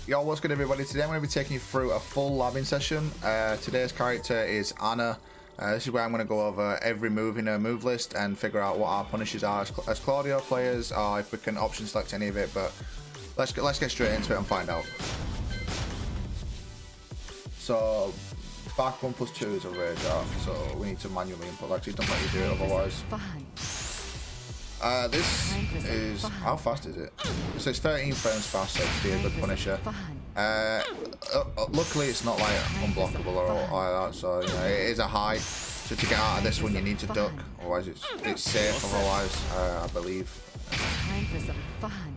Yo, what's good everybody? Today I'm going to be taking you through a full labbing session. Today's character is Anna. This is where I'm going to go over every move in her move list and figure out what our punishes are as Claudio players, or if we can option select any of it, but let's get straight into it and find out. So, back 1+2 is a rage off, so we need to manually input, actually don't let you do it otherwise. This is, how fast is it? So it's 13 frames fast, so it could be a good punisher. Luckily it's not like unblockable or like that, so you know, it is a high. So to get out of this one you need to duck, otherwise it's safe otherwise, I believe.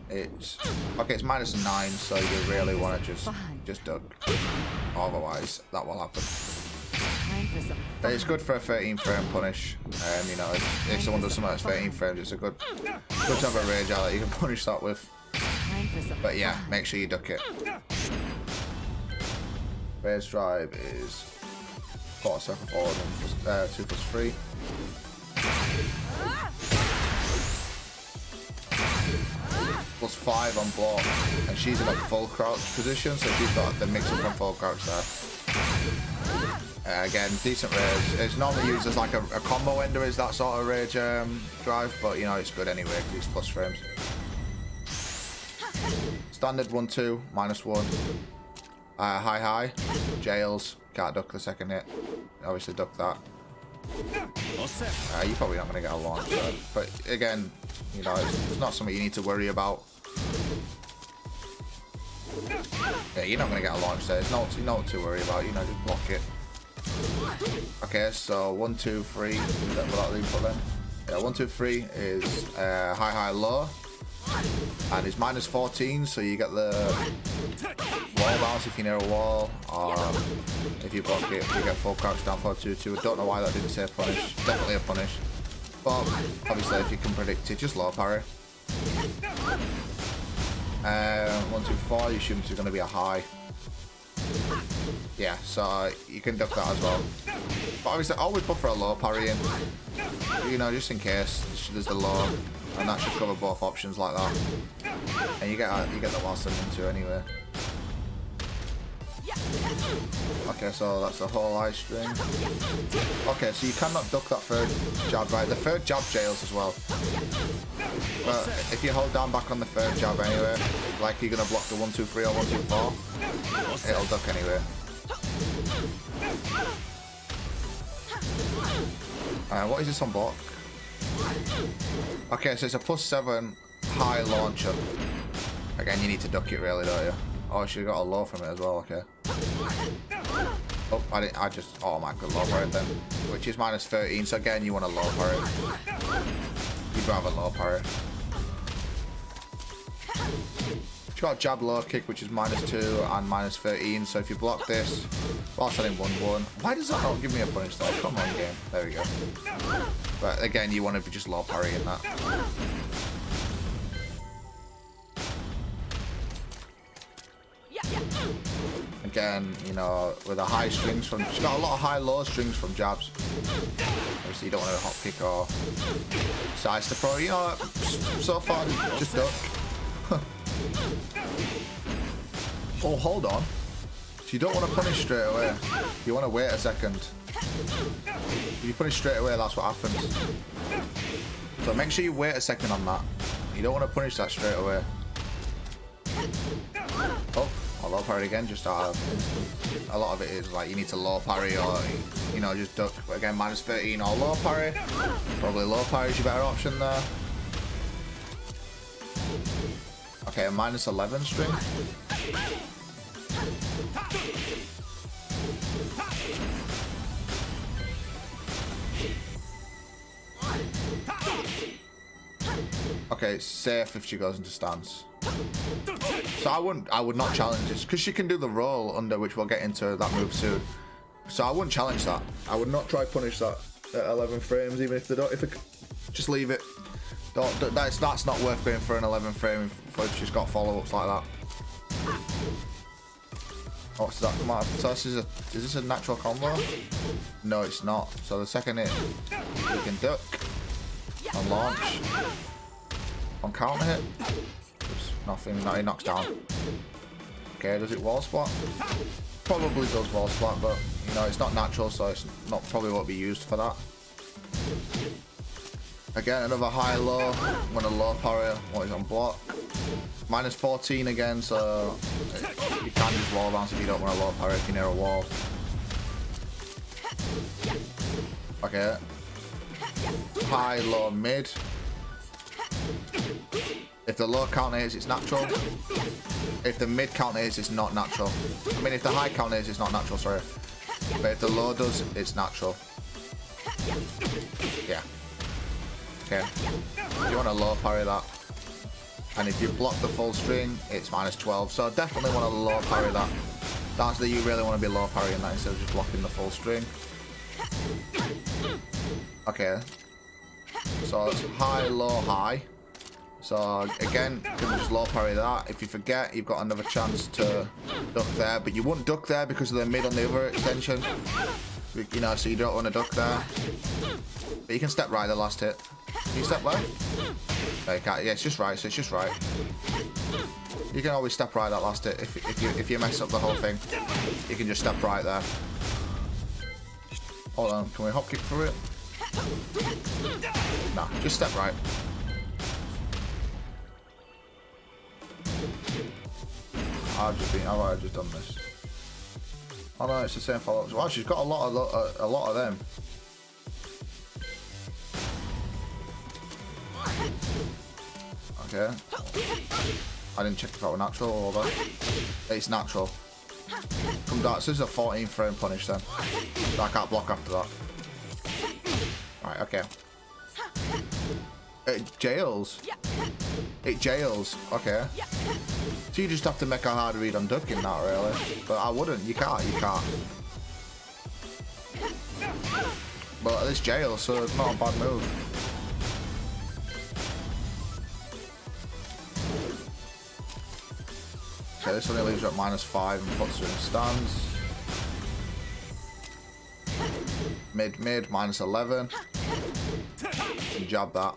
It's okay, it's -9, so you really want to just duck, otherwise that will happen. But it's good for a 13 frame punish. You know, if someone does something that's 13 frames, it's a good to have a rage out that you can punish that with. But yeah, make sure you duck it. Base drive is quarter-second forward and 2+3. +5 on block, and she's in a full crouch position, so she's got the mix up on full crouch there. Again, decent rage. It's normally used as like a combo ender, is that sort of rage drive, but you know it's good anyway because it's plus frames. Standard 1-2, -1. High, jails, can't duck the second hit. Obviously duck that. You're probably not going to get a launch there. But again, you know, it's not something you need to worry about. Yeah, you're not going to get a launch there. It's not to worry about, you know, just block it. Okay, so 1, 2, 3. Without the input then. Yeah, 1, 2, 3 is high, low. And it's -14, so you get the wall bounce if you're near a wall, or if you block it, you get full crouch down for 2-2. I don't know why that didn't say punish. Definitely a punish. But obviously, if you can predict it, just low parry. 1, 2, 4. You assume it's going to be a high. Yeah, so you can duck that as well. But obviously, always put for a low parry in. You know, just in case there's the low. And that should cover both options like that. And you get the while sending into anyway. Okay, so that's the whole eye string. Okay, so you cannot duck that third jab, right? The third jab jails as well. But if you hold down back on the third jab anyway, like you're gonna block the 1, 2, 3 or 1, 2, 4, it'll duck anyway. What is this on block? Okay, so it's a +7 high launcher. Again, you need to duck it really, don't you? Oh, she got a low from it as well, okay. Oh, I just automatically low parried then. Which is -13, so again, you want a low parry. You'd rather low parry. She's got a jab low kick, which is -2 and -13, so if you block this, while selling 1-1. Why does that not give me a punish though? Come on, game. There we go. But again, you want to be just low parrying that. Again, you know, with a high strings from, she's got a lot of high-low strings from jabs. Obviously, you don't want to hop kick or side step pro. You know, so far, just duck. Oh, hold on. So you don't want to punish straight away. You want to wait a second. If you punish straight away, that's what happens. So make sure you wait a second on that. You don't want to punish that straight away. Oh, I'll low parry again, just out of instant. A lot of it is like you need to low parry or, you know, just duck. But again, -13 or low parry. Probably low parry is your better option there. Okay, a -11 string. Okay, it's safe if she goes into stance. So I would not challenge this because she can do the roll under, which we'll get into that move soon. So I wouldn't challenge that. I would not try punish that at 11 frames, even if they don't. Just leave it. That's not worth going for an 11 frame if she's got follow-ups like that. Oh, so that come out. So is this a natural combo? No, it's not. So the second hit, you can duck on launch, on counter hit. Oops, nothing. No, he knocks down. Okay, does it wall splat? Probably does wall splat, but you know, it's not natural, so it's not probably won't be used for that. Again, another high-low. I'm gonna low parry what is on block. Minus 14 again, so you can just wall bounce if you don't want to low parry if you're near a wall. Okay. High, low, mid. If the low counter hits, it's natural. If the mid counter hits, it's not natural. I mean, if the high counter hits, it's not natural, sorry. But if the low does, it's natural. Yeah. Okay. You want to low parry that. And if you block the full string, it's minus 12. So definitely want to low parry that. That's that you really want to be low parrying that instead of just blocking the full string. Okay. So it's high, low, high. So again, you can just low parry that. If you forget, you've got another chance to duck there. But you wouldn't duck there because of the mid on the other extension. You know, so you don't want to duck there. But you can step right the last hit. Can you step left? No, you can't. Yeah, it's just right, so it's just right. You can always step right that last hit. If you mess up the whole thing, you can just step right there. Hold on, can we hop kick through it? Nah, just step right. I've just done this. Oh no, it's the same follow-ups. Wow, she's got a lot of them. Okay. I didn't check if that was natural or that. It's natural. Come down. So this is a 14 frame punish then. So I can't block after that. Right, okay. It jails. It jails. Okay. So you just have to make a hard read on ducking that, really. But I wouldn't. You can't. You can't. But it's jail, so it's not a bad move. Okay, this only leaves you at -5 and puts her in stands. Mid, -11. And jab that.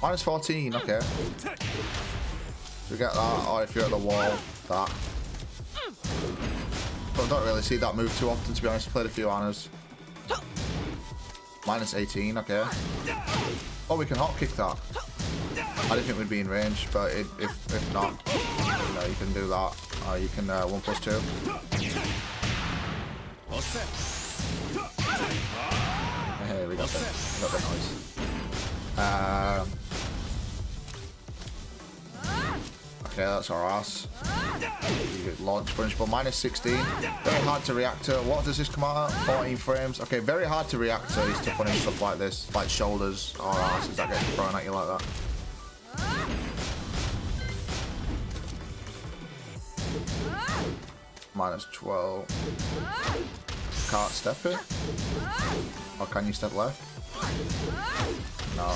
-14, okay. So we get that, or if you're at the wall, that. But I don't really see that move too often, to be honest. I played a few honors. -18, okay. Oh, we can hop kick that. I didn't think we'd be in range, but if not, you know, you can do that. You can 1+2. Hey, we got the noise. Okay, that's our ass. You get launch punishable. -16. Very hard to react to. What does this come out at? 14 frames. Okay, very hard to react to is to punish stuff like this, like shoulders or asses that get thrown at you like that. -12. Can't step it. Or can you step left? No.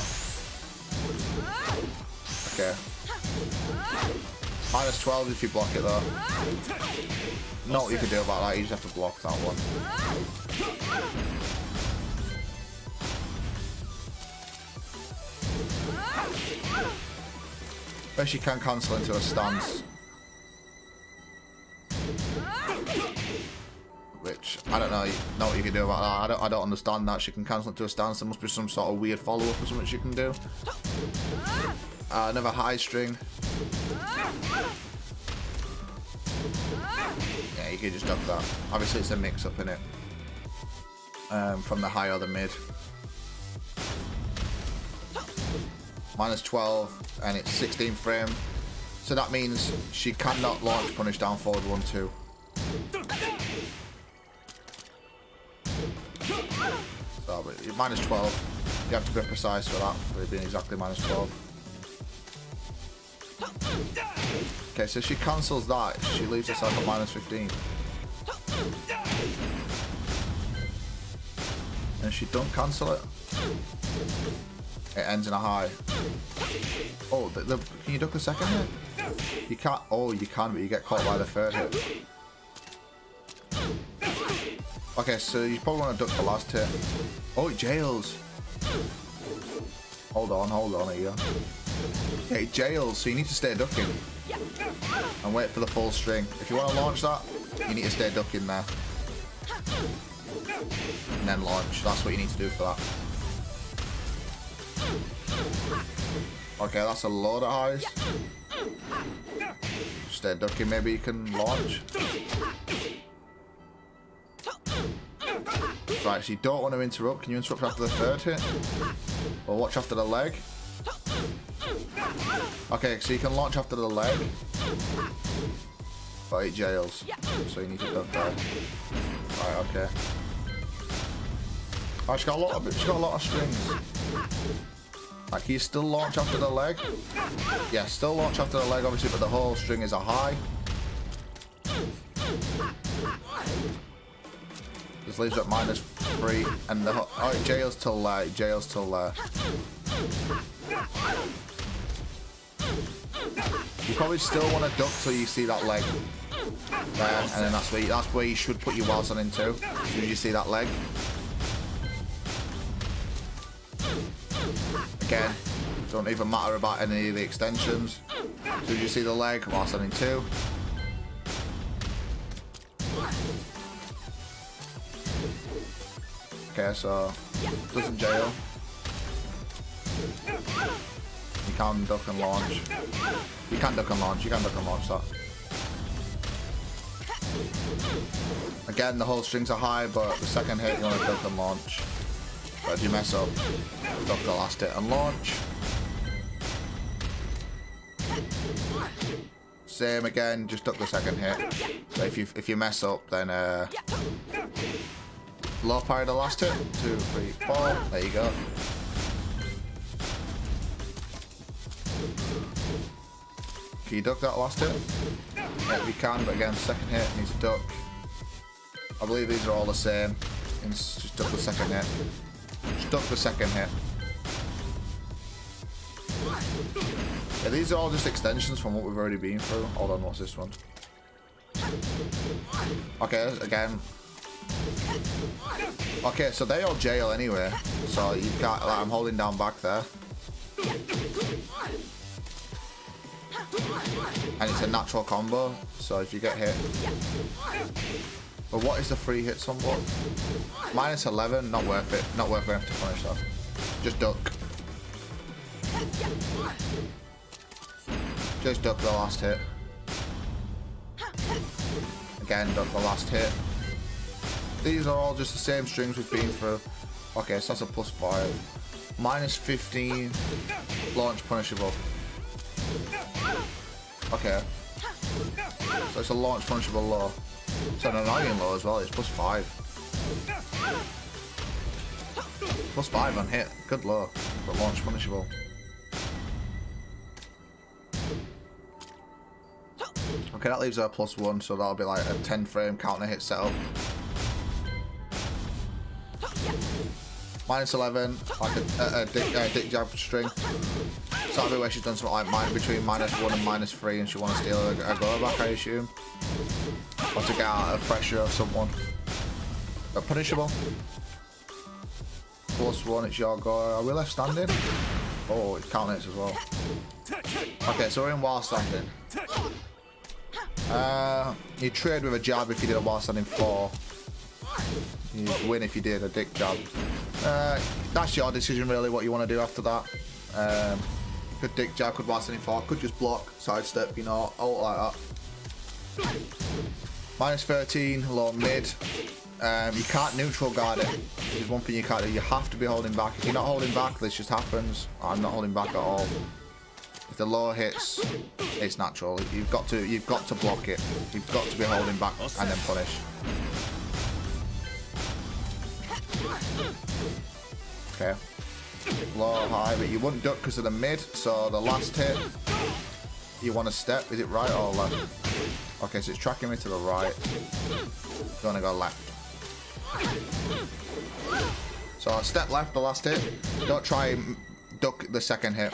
Okay. -12 if you block it though. Not what you can do about that, you just have to block that one. But you can cancel into a stance. Which, I don't know what you can do about that. I don't understand that. She can cancel into a stance. There must be some sort of weird follow-up or something she can do. Another high string. Yeah, you can just duck that. Obviously it's a mix-up in it. From the high or the mid. -12 and it's 16 frame. So that means she cannot launch punish down forward 1-2. So, but -12. You have to be precise for that, for it being exactly -12. Okay, so she cancels that. She leaves herself at -15. And she don't cancel it. It ends in a high. Oh, can you duck the second hit? You can't. Oh, you can, but you get caught by the third hit. Okay, so you probably want to duck the last hit. Oh, it jails. Hold on here. It jails, so you need to stay ducking. And wait for the full string. If you want to launch that, you need to stay ducking there. And then launch. That's what you need to do for that. Okay, that's a load of highs. Stay ducking, maybe you can launch. Right, so you don't want to interrupt. Can you interrupt after the third hit? Or watch after the leg? Okay, so you can launch after the leg. But it jails. So you need to duck there. Right, okay. Oh, she's got a lot of strings. Like, can you still launch after the leg? Yeah, still launch after the leg, obviously, but the whole string is a high. Just leaves at -3, and the oh, it jails till You probably still want to duck till you see that leg there, and then that's where you should put your wild stun into. As soon as you see that leg. Again, don't even matter about any of the extensions. As soon as you see the leg, wild stun in 2. Okay, so doesn't jail. You can duck and launch. You can duck and launch. You can duck and launch that. Again, the whole strings are high, but the second hit you want to duck and launch. But if you mess up, duck the last hit and launch. Same again, just duck the second hit. But if you mess up, then low parry the last hit. 2, 3, 4. There you go. Can you duck that last hit? Yeah, you can, but again, second hit needs to duck. I believe these are all the same. Just duck the second hit. Just duck the second hit. Yeah, these are all just extensions from what we've already been through. Hold on, what's this one? Okay, again. Okay, so they all jail anyway. So you got, like, I'm holding down back there. And it's a natural combo, so if you get hit. But what is the free hits on what? -11, not worth it. Not worth going to punish that. Just duck. Just duck the last hit. Again, duck the last hit. These are all just the same strings we've been through. Okay, so that's a +5. -15, launch punishable. Okay. So it's a launch punishable low. It's an annoying low as well, it's +5. +5 on hit, good low, but launch punishable. Okay, that leaves her a +1, so that'll be like a 10 frame counter hit setup. -11, like a dick jab string. So that'll be where she's done something like between -1 and -3, and she want to steal a go back, I assume. Or to get out of pressure of someone. But punishable. +1, it's your go. Are we left standing? Oh, it counter hits as well. Okay, so we're in while standing. You trade with a jab if you did a while standing 4. You win if you did a dick jab. That's your decision really, what you want to do after that. Could dick jab, could while standing 4, could just block, sidestep, you know, all like that. -13, low mid. You can't neutral guard it. There's one thing you can't do. You have to be holding back. If you're not holding back, this just happens. I'm not holding back at all. If the low hits, it's natural. You've got to block it. You've got to be holding back and then punish. Okay. Low, high, but you wouldn't duck because of the mid. So the last hit, you want to step. Is it right or left? Okay, so it's tracking me to the right. You want to go left. So I'll step left the last hit. Don't try and duck the second hit.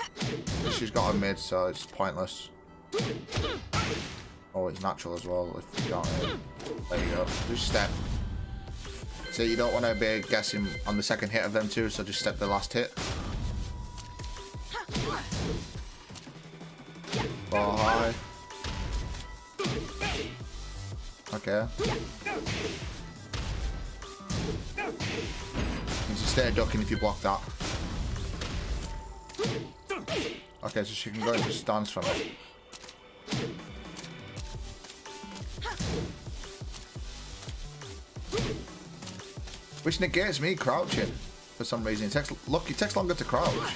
She's got a mid, so it's pointless. Oh, it's natural as well. If you can't hit. There you go. Just step. So you don't want to be guessing on the second hit of them two, so just step the last hit. Bar high. Okay. Needs to stay ducking if you block that. Okay, so she can go into stance from it. Which negates me crouching for some reason. It takes longer to crouch.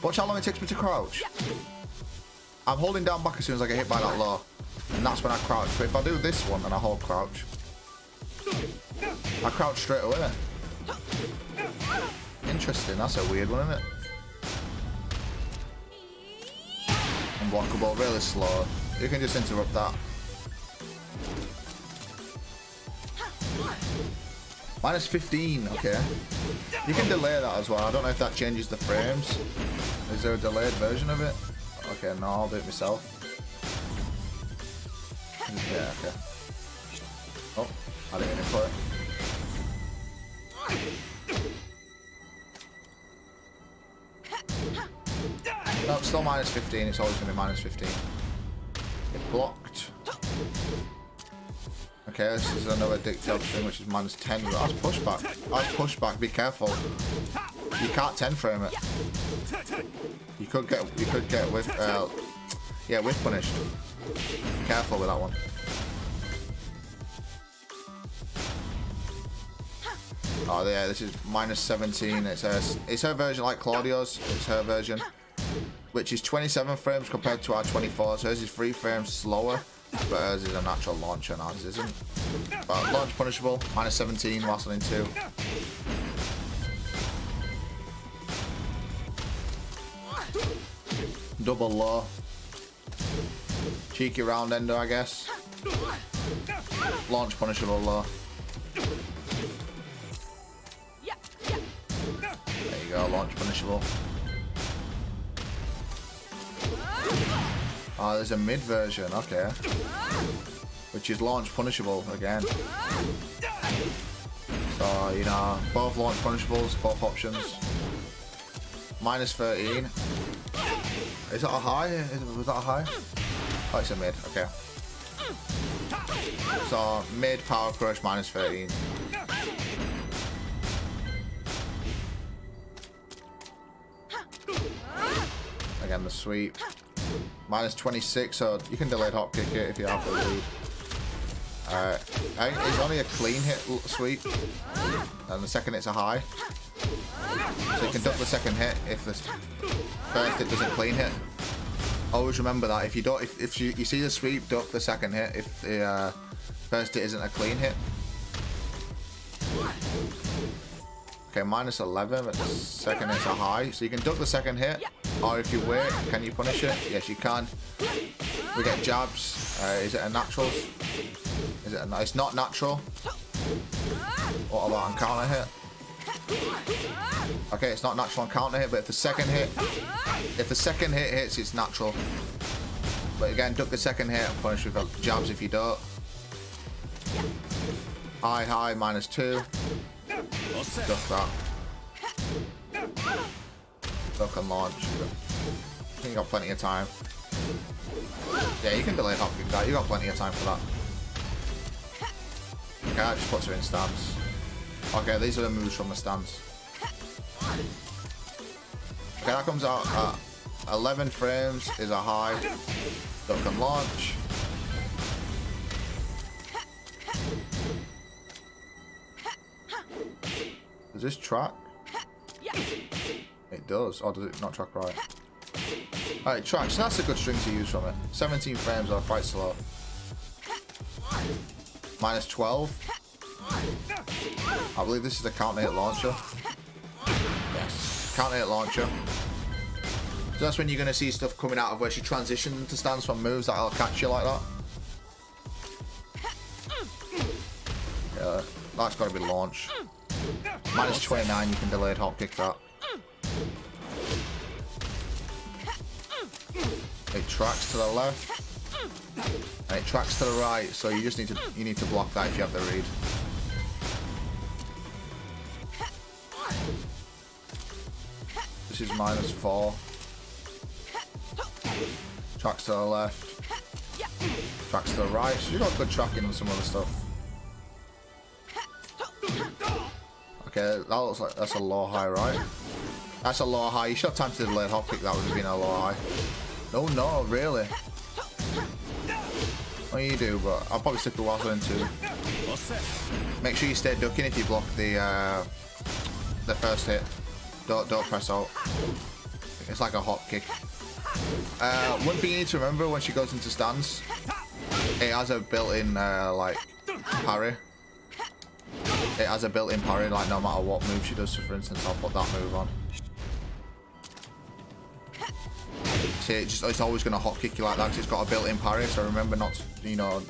Watch how long it takes me to crouch. I'm holding down back as soon as I get hit by that law. And that's when I crouch. But if I do this one and I hold crouch, I crouch straight away. Interesting, that's a weird one, isn't it? Unblockable, really slow. You can just interrupt that. Minus 15, okay. You can delay that as well. I don't know if that changes the frames. Is there a delayed version of it? Okay, no, I'll do it myself. Yeah, okay. Oh, I didn't input it. No, it's still minus 15. It's always going to be minus 15. It blocked. Okay, this is another dictate string, which is minus 10. That's pushback. That's pushback. Be careful. You can't 10 frame it. You could get with with punished. Be careful with that one. Oh yeah, this is minus 17. It's her version like Claudio's. It's her version, which is 27 frames compared to our 24. So hers is 3 frames slower. But hers is a natural launch and ours isn't. But launch punishable, minus 17, whilst on 2. Double low. Cheeky round ender, I guess. Launch punishable low. There you go, launch punishable. Oh, there's a mid version, okay. Which is launch punishable again. So, you know, both launch punishables, both options. Minus 13. Is that a high? Was that a high? Oh, it's a mid, okay. So, mid power crush, minus 13. Again, the sweep. Minus 26, so you can delayed hop kick it if you have the lead. It's only a clean hit sweep, and the second hit's a high. So you can duck the second hit if the first hit doesn't clean hit. Always remember that if you see the sweep, duck the second hit if the first hit isn't a clean hit. Okay, minus 11, but the second hit's a high, so you can duck the second hit. Or if you wait, can you punish it? Yes, you can. We get jabs. Is it a natural? Is it a? It's not natural. What about on counter hit? Okay, it's not natural on counter hit, but if the second hit hits, it's natural. But again, duck the second hit and punish with jabs if you don't. High, minus 2. Duck that. Duck and launch. I think you got plenty of time. Yeah, you can delay hop kick that. You got plenty of time for that. Okay, that just puts her in stance. Okay, these are the moves from the stance. Okay, that comes out at 11 frames is a high. Duck and launch. Does this track? It does. Or does it not track right? Alright, it tracks. So that's a good string to use from it. 17 frames are quite slow. Minus 12. I believe this is the counter hit launcher. Yes. Counter hit launcher. So that's when you're going to see stuff coming out of where she transitions into stance from moves that'll catch you like that. Yeah, that's got to be launch. Minus 29, you can delayed hop kick that. It tracks to the left. And it tracks to the right, so you just need to block that if you have the read. This is minus 4. Tracks to the left. Tracks to the right. She's got good tracking on some other stuff. Okay, that looks like that's a low high, right? That's a low high. You should have time to do the late hop kick. That would have been a low high. No, no, really. Well, you do, but I'll probably stick with Wazzle in too. Make sure you stay ducking if you block the first hit. Don't press out. It's like a hop kick. One thing you need to remember when she goes into stance, it has a built-in like parry. It has a built-in parry, like no matter what move she does. So for instance, I'll put that move on. See, it's always going to hop kick you like that because it's got a built-in parry. So remember not to, you know,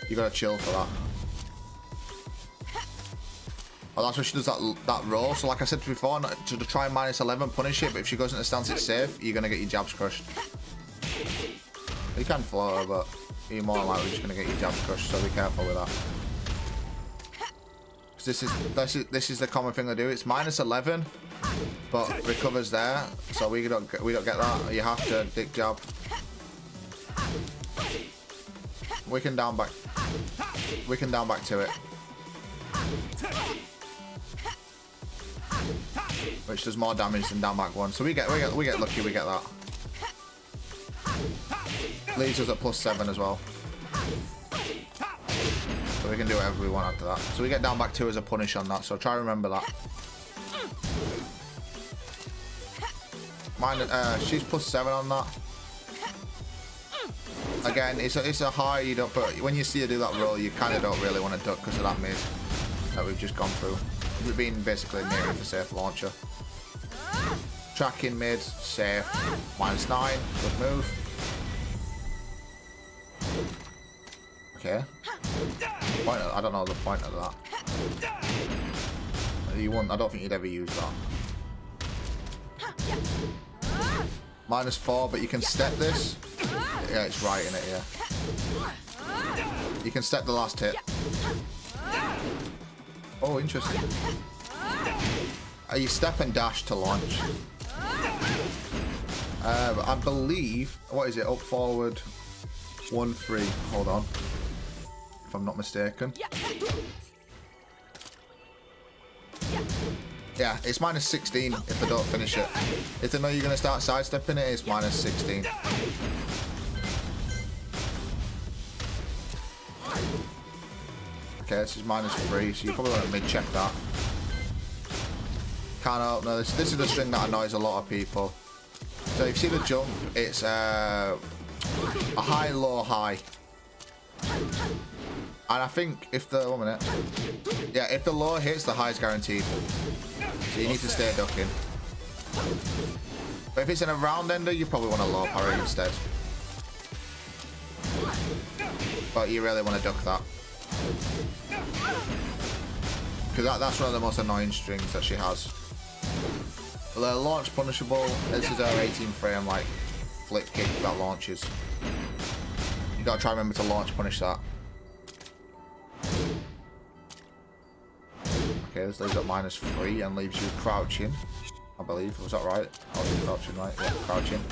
you got to chill for that. Oh, that's why she does that roll. So like I said before, to try and -11 punish it, but if she goes into stance, it's safe. You're going to get your jabs crushed. You can float her, but you're more likely just going to get your jabs crushed. So be careful with that. This is the common thing they do. It's -11, but recovers there, so we don't get that. You have to dick jab. We can down back to it, which does more damage than down back one. So we get lucky. We get that. Leaves us at +7 as well. So we can do whatever we want after that. So we get down back 2 as a punish on that. So try to remember that. She's +7 on that. Again, it's a high. You don't. But when you see her do that roll, you kind of don't really want to duck because of that mid that we've just gone through. We've been basically near the safe launcher. Tracking mid, safe. -9. Good move. Okay. I don't know the point of that. You won't. I don't think you'd ever use that. -4, but you can step this. Yeah, it's right in it. Yeah. You can step the last hit. Oh, interesting. You step and dash to launch. I believe. What is it? Up, forward, 1, 3. Hold on. If I'm not mistaken. Yeah, it's -16 if they don't finish it. If they know you're going to start sidestepping it, it's -16. Okay, this is -3, so you probably want to mid-check that. Can't open. No, this is the string that annoys a lot of people. So if you see the jump, it's a high, low, high. And I think if the 1 minute, yeah, if the low hits, the high's guaranteed. So you need to stay ducking. But if it's in a round ender, you probably want a low parry instead. But you really want to duck that. Because that's one of the most annoying strings that she has. But they're launch punishable. This is her 18 frame like flip kick that launches. You gotta try and remember to launch punish that. Okay, this leaves at -3 and leaves you crouching, I believe. Was that right? Oh, you're crouching, right? Yeah, crouching.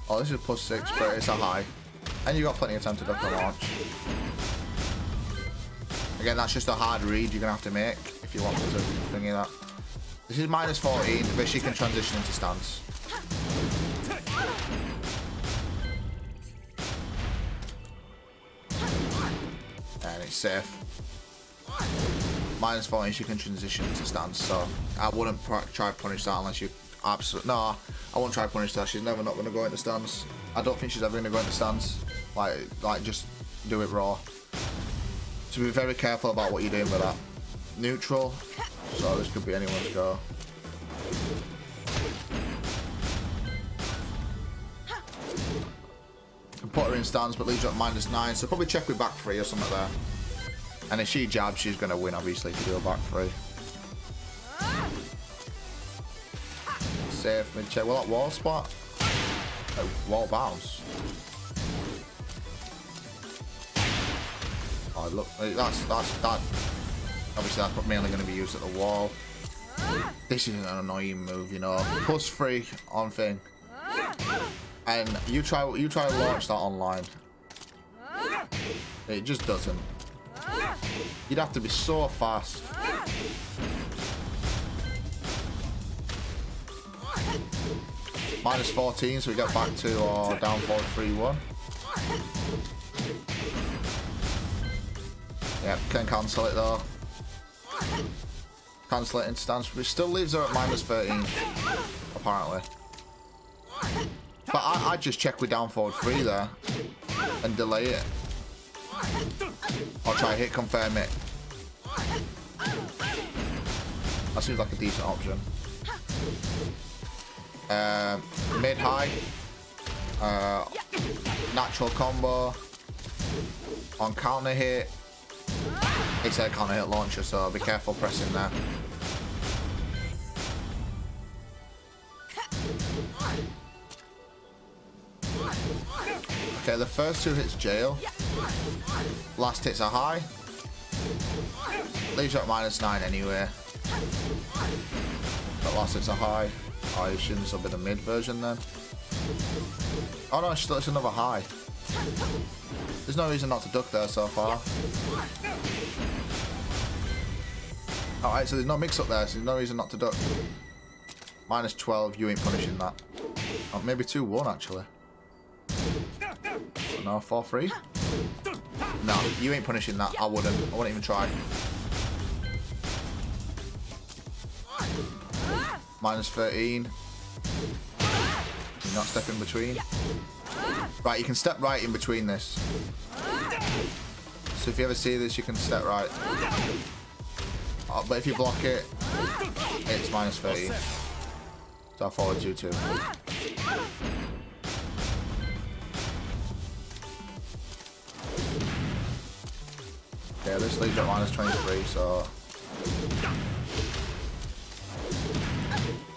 Oh, this is +6, but it's a high. And you've got plenty of time to duck the launch. Again, that's just a hard read you're going to have to make if you want to bring in that. This is -14, but she can transition into stance. And it's safe. -14, she can transition into stance, so I wouldn't try to punish that unless you absolutely... No, I won't try to punish that. She's never not going to go into stance. I don't think she's ever going to go into stance. Like just do it raw. So be very careful about what you're doing with that. Neutral, so this could be anyone's go. You can put her in stance, but leaves you at -9, so probably check with back 3 or something there. And if she jabs, she's going to win, obviously, if you do a back 3. Safe mid check. Well, that wall spot. Oh, wall bounce. Oh, look, that's obviously that's mainly going to be used at the wall. This is an annoying move, you know. +3 on thing. And you try to launch that online. It just doesn't. You'd have to be so fast. -14, so we get back to our down forward 3-1. Yep, can cancel it though. Cancel it into stance, which still leaves her at -13, apparently. But I just check with down forward 3 there and delay it. Or try hit confirm it. That seems like a decent option. Mid-high. Natural combo. On counter hit. It's a counter hit launcher, so be careful pressing there. Okay, the first 2 hits jail. Last hits are high. Leaves you at -9 anyway. But last hits are high. Oh, you shouldn't sub in the mid version then. Oh no, it's another high. There's no reason not to duck there so far. Alright, so there's no mix up there, so there's no reason not to duck. -12, you ain't punishing that. Oh, maybe 2-1 actually. No, 4-3? No, you ain't punishing that. I wouldn't even try. -13. You're not stepping between. Right, you can step right in between this. So if you ever see this, you can step right. Oh, but if you block it, it's -13. So I forward 2-2. Okay, this leaves at -23, so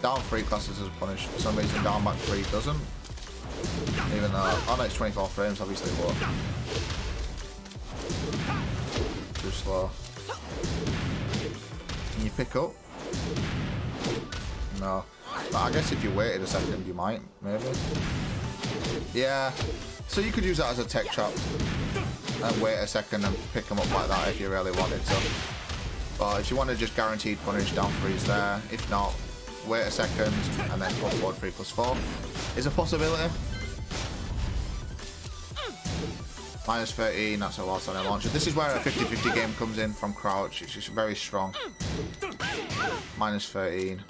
down 3 classes as punished. For some reason, down back 3 doesn't. Even though, oh no, it's 24 frames, obviously it won't. Too slow. Can you pick up? No. But I guess if you waited a second, you might, maybe. Yeah. So you could use that as a tech trap. And wait a second and pick them up like that if you really wanted to. But if you want to just guaranteed punish, down 3's there. If not, wait a second and then go forward 3+4 is a possibility. -13, that's a loss on a launcher. This is where a 50-50 game comes in from crouch. It's just very strong. -13.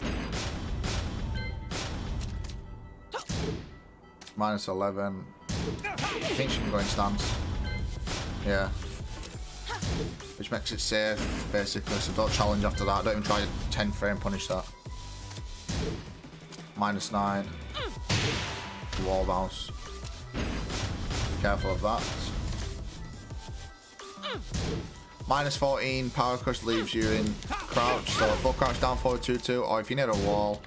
-11. I think she can go in stance. Yeah. Which makes it safe, basically, so don't challenge after that. Don't even try to 10 frame punish that. -9. Wall bounce. Be careful of that. -14, power crush leaves you in crouch, so full crouch down forward 2-2, or if you need a wall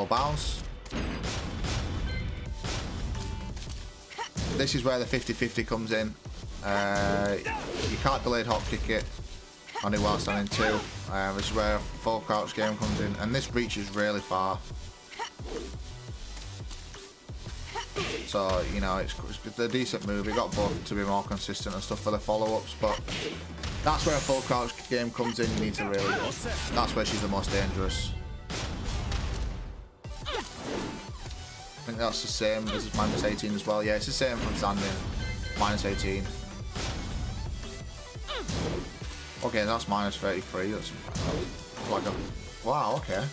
bounce. This is where the 50-50 comes in. You can't delayed hop kick it on it while standing 2. This is where a full crouch game comes in, and this reaches really far. So, you know, it's a decent move. We got both to be more consistent and stuff for the follow-ups, but that's where a full crouch game comes in. You need to really... That's where she's the most dangerous. I think that's the same. This is -18 as well. Yeah, it's the same from standing. -18. Okay, that's -33. That's like a... Wow, okay.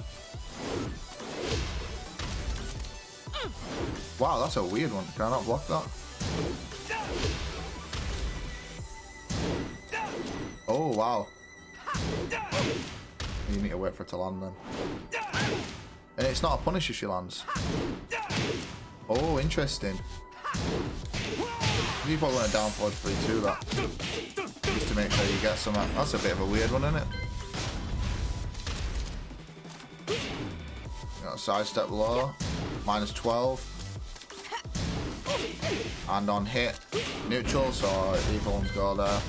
Wow, that's a weird one. Can I not block that? Oh, wow. You need to wait for it to land then. And it's not a punish if she lands. Oh, interesting. You probably want to down forward 3-2 that. Just to make sure you get some. That's a bit of a weird one, isn't it? Got a sidestep low. -12. And on hit, neutral, so either one's go there.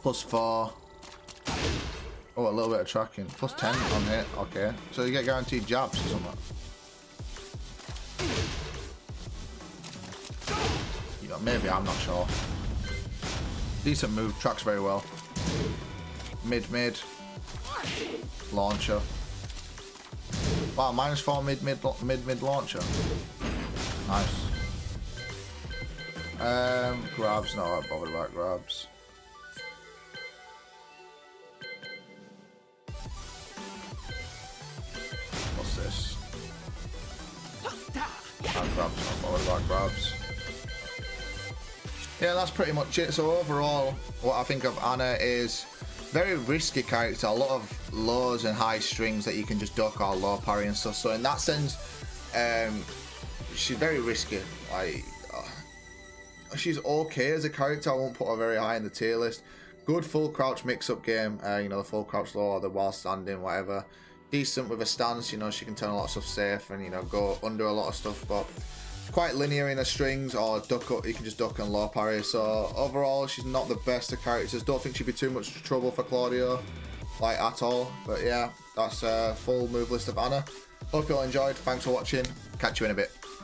+4. Oh, a little bit of tracking. Plus 10 on hit. Okay. So you get guaranteed jabs or something. You know, maybe, I'm not sure. Decent move. Tracks very well. Mid. Launcher. Wow, -4 mid launcher. Nice. Grabs. No, I'm not bothered about grabs. What's this? Grabs. Not bothered about grabs. Yeah, that's pretty much it. So overall, what I think of Anna is very risky character. A lot of lows and high strings that you can just duck or low parry and stuff. So in that sense, she's very risky. Like, she's okay as a character. I won't put her very high in the tier list. Good full crouch mix-up game. You know, the full crouch low or the while standing, whatever. Decent with a stance. You know, she can turn a lot of stuff safe and, you know, go under a lot of stuff. But quite linear in her strings, or duck up. You can just duck and low parry. So overall, she's not the best of characters. Don't think she'd be too much trouble for Claudio, like at all. But yeah, that's a full move list of Anna. Hope you all enjoyed. Thanks for watching. Catch you in a bit.